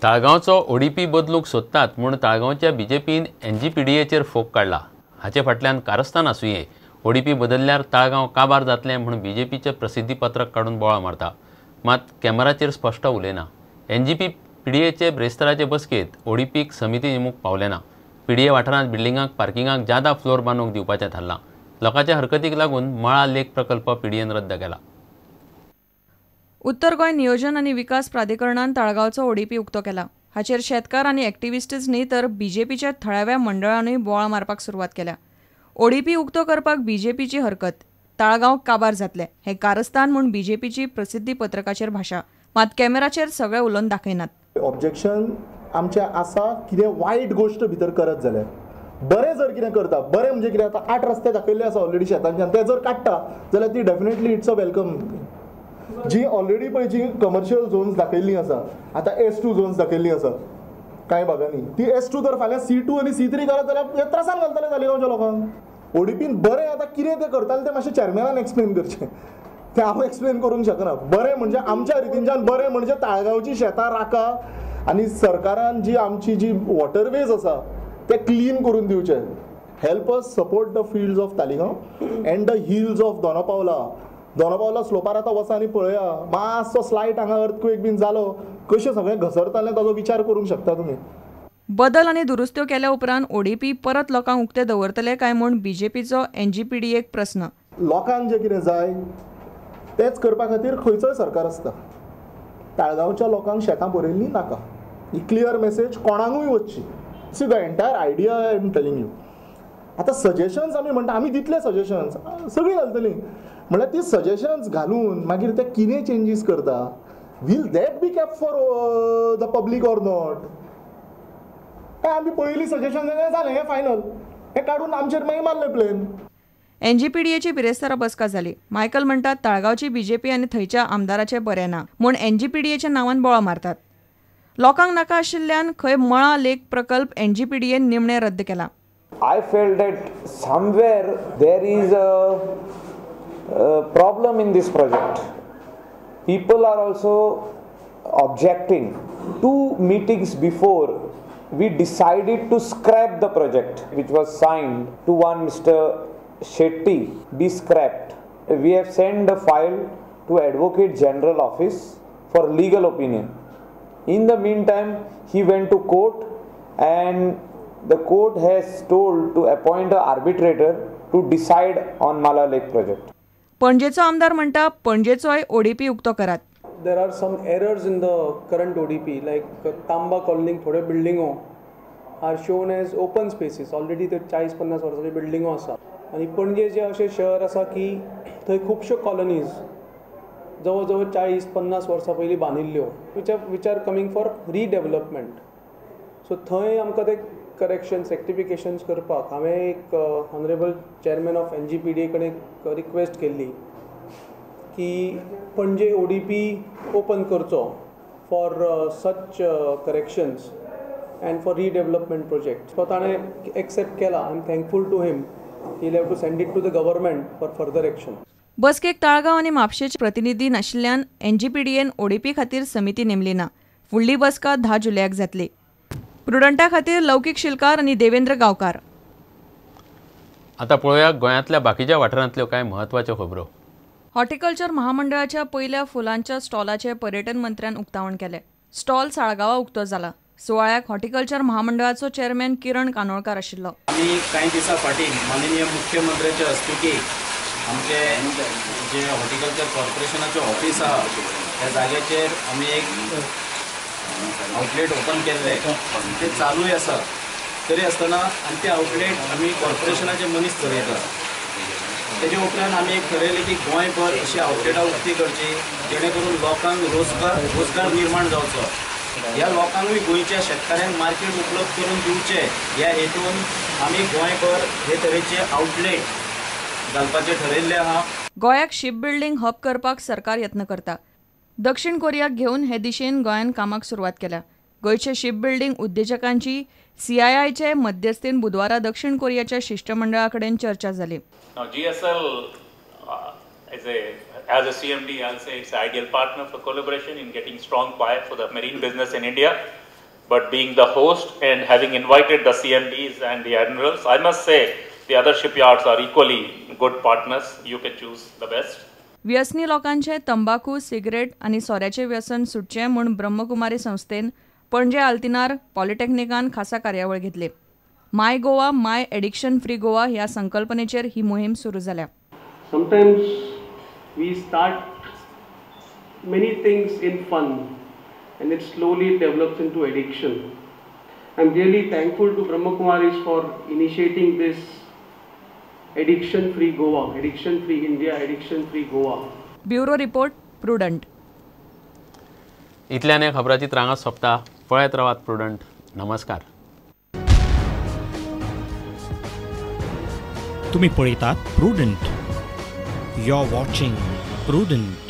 ताळगांवचो ODP बदलूंक सोदतात म्हूण ताळगांवच्या बीजेपीन एनजीपीडीएचेर फोग काडला। हाचे फाटल्यान कारस्थान आसुंये ओडीपी बदल्ल्यार ताळगांव काबार जातलें म्हूण बीजेपीचे प्रसिद्धी पत्रक काडून बोवाळ मारता। मात कॅमेराचेर स्पश्ट उलयना। एनजीपीडीएचे ब्रेस्ताराचे बसकेंत ओडीपीक समिती नेमूंक पावलें ना। पीडीए वाठारांत बिल्डिंगांक पार्किंगाक ज्यादा फ्लोर बांदूंक दिवपाचें थारलां। लोकांच्या हरकतीक लागून मळा लेक प्रकल्प पीडीएन रद्द केला। उत्तर गोंय नियोजन आनी विकास प्राधिकरणान ताळगांवचो ओडीपी उक्तो केला। हाचेर शेतकार आनी एक्टिव्हिस्ट्स न्ही तर बीजेपीच्या थळाव्या मंडळांनीय बोवाळ मारपाक सुरवात केल्या। ओडीपी उक्तो करपाक बीजेपीची हरकत, ताळगांव काबार जातले हे कारस्थान म्हूण बीजेपीची प्रसिद्धी पत्रकाचेर भाशा, मात कॅमेराचेर सगळे उलोवन दाखयनात। ऑब्जेक्शन आमचे आसा कितें वायट गोष्ट भितर करत जाल्यार बरें जर कितें करता, बरें म्हणजे कितें आतां 8 रस्ते दाखयल्ले आसा ऑलरेडी शेतांच्यान, ते जर काडटा जाल्यार ती डेफिनेटली इट्स अ वेलकम। जी ऑलरेडी पळय जी कमर्शियल झोन्स दाखयल्ली आसा, आतां S2 झोन्स दाखयल्ली आसा कांय भागांनी, ती S2 जर फाल्यां C2 आनी C3 करत जाल्यार त्रासान घालतले ताळगांवच्या लोकांक। ओडीपीन बरें आतां कितें तें करताले तें मातशें चॅरमॅनान एक्सप्लेन करचें, तें हांव एक्सप्लेन करूंक शकना। बरें म्हणजे आमच्या रितींच्यान बरें म्हणजे ताळगांवची शेतां राखा आनी सरकारान जी आमची जी वॉटरवेज आसा ते क्लीन करून दिवचे। Help us support the fields of Taleigao end the hills of Dona Paula स्लोपार आतां वचा आनी पळया, मातसो स्लायट हांगा अर्थक्वेक बीन जालो कशें सगळें घसरतालें ताजो विचार करूंक शकता तुमी। बदल आनी दुरुस्त्यो केल्या उपरांत ओडीपी परत लोकांक उक्ते दवरतले काय म्हूण बीजेपीचो एनजीपीडीएक प्रस्न। लोकांक जें कितें जाय तेंच करपा खातीर खंयचोय सरकार आसता। ताळगांवच्या लोकांक शेतां बरयल्लीं नाका, ही क्लियर मेसेज कोणाकूय वचची। See the entire idea I am telling you. आतां सजेशन्स आमी म्हणटा आमी दितले सजेशन्स, सगळीं घालतलीं, म्हळ्यार ती सजेशन्स घालून मागीर ते कितें चेंजीस करता, will that be kept for the public or not? काय आमी पळयलीं सजेशन जालें हें फायनल, हें काडून आमचेर मागीर मारलें प्लेन। एनजीपीडीएची बिरेस्तारा बसका जाली। मायकल म्हणटात ताळगांवची बीजेपी आनी थंयच्या आमदाराचे बरें ना म्हूण एनजीपीडीएच्या नांवान बोवाळ मारतात। लोकांक नाका आशिल्ल्यान खंय मळा लेक प्रकल्प एनजीपीडीएन निमणे रद्द केला। I felt that somewhere there is a problem in this project. People are also objecting. 2 meetings before we decided to scrap the project which was signed to one Mr. Shetty, be scrapped. We have sent the file to Advocate General Office for legal opinion. In the meantime, he went to court and the court has told to appoint an arbitrator to decide on Mala Lake project. पणजेचो आमदार म्हणटा पणजेचोय ODP उक्तो करात। There are some errors in the current ODP, like Tamba colony थोडे बिल्डिंगो are shown as open spaces. Already ते 40-50 वर्सांचे बिल्डिंगो आसा आनी पणजे जे अशें शहर आसा की थंय खुबश्यो कॉलनीज जवळ जवळ 40-50 वर्सां पयलीं बांदिल्ल्यो which are coming for redevelopment. So थंय आमकां ते करेक्शन्स रेक्टिफिकेशन्स करपाक हांवें एक ऑनरेबल चेअरमॅन ऑफ एनजीपीडीए कडेन रिक्वेस्ट केल्ली की पणजे ओडीपी ओपन करचो for such corrections and for redevelopment project. So ताणें एक्सेप्ट केला। I am thankful to him. He have to send it to the government for further action. बसकेक ताळगांव आनी म्हापशेचे प्रतिनिधी नाशिल्ल्यान एनजीपीडीएन ओडीपी खातीर समिती नेमली ना। फुडली बसका 10 जुलयाक जातली। प्रुडंटा खातीर लौकीक शिलकार आनी देवेंद्र गांवकार। आता पळोवया गोंयांतल्या बाकीच्या वाठारांतल्यो कांय म्हत्वाच्यो खबरो। हॉर्टिकल्चर महामंडळाच्या पयल्या फुलांच्या स्टॉलाचे पर्यटन मंत्र्यान उक्तावण केलें। स्टॉल साळगांवा उक्तो जाला। सुवाळ्याक हॉर्टिकल्चर महामंडळाचो चेअरमॅन किरण कानोळकार आशिल्लो। आमी कांय दिसा फाटीं माननीय मुख्यमंत्र्याच्या हस्तुकी आमचे जे हॉर्टिकल्चर कॉर्पोरेशनाचें ऑफिस आहा त्या जाग्याचेर आमी एक आउटलेट ओपन केल्ले, ते चालूय आसा। तरी आसतना आनी ते आउटलेट आमी कॉर्पोरेशनाचे मनीस चलयतात। तेजे उपरांत आमी एक ठरयलें की गोंयभर अशी आउटलेटां उक्ती करची जेणे करून लोकांक रोजगार निर्माण जावचो। ह्या लोकांकूय गोंयच्या शेतकाऱ्यांक मार्केट उपलब्ध करून दिवचे ह्या हेतून आमी गोंयभर हे तरेचे आउटलेट घालपाचें ठरयल्लें आहा। गोंयाक शिप बिल्डिंग हब करपाक सरकार यत्न करता। दक्षिण कोरियाक घेवन हे दिशेन गोंयान कामाक सुरवात केल्या। गोंयचे शिप बिल्डिंग उद्देजकांची CIIचे मध्यस्थीन बुधवारा दक्षिण कोरियाच्या शिष्टमंडळा कडेन चर्चा जाली। GSL as a CMD, I'll say it's an ideal partner for collaboration in getting strong pie for the marine business in India. But being the host and having invited the CMDs and the admirals, I must say the other shipyards are equally good partners. You can choose the best. व्यसनी लोकांचे तंबाखू, cigarette आणि सोऱ्याचे व्यसन सुटचे म्हूण ब्रह्मकुमारी संस्थेन पणजे आल्तिनार पॉलिटेक्निकान खासा कार्यावळ घेतली. माय गोवा माय एडिक्शन फ्री गोवा ह्या संकल्पनेचेर ही मोहीम सुरू जाल्या. Sometimes we start many things in fun and it slowly develops into addiction. I'm really thankful to Brahma Kumaris for initiating this Addiction Free Goa, Addiction Free India, Addiction Free Goa. Bureau report prudent. इतल्यान एक खबराची त्रांगात सोंपता. पळयत रावात prudent. नमस्कार. तुम्ही पळयतात Prudent. You are watching prudent.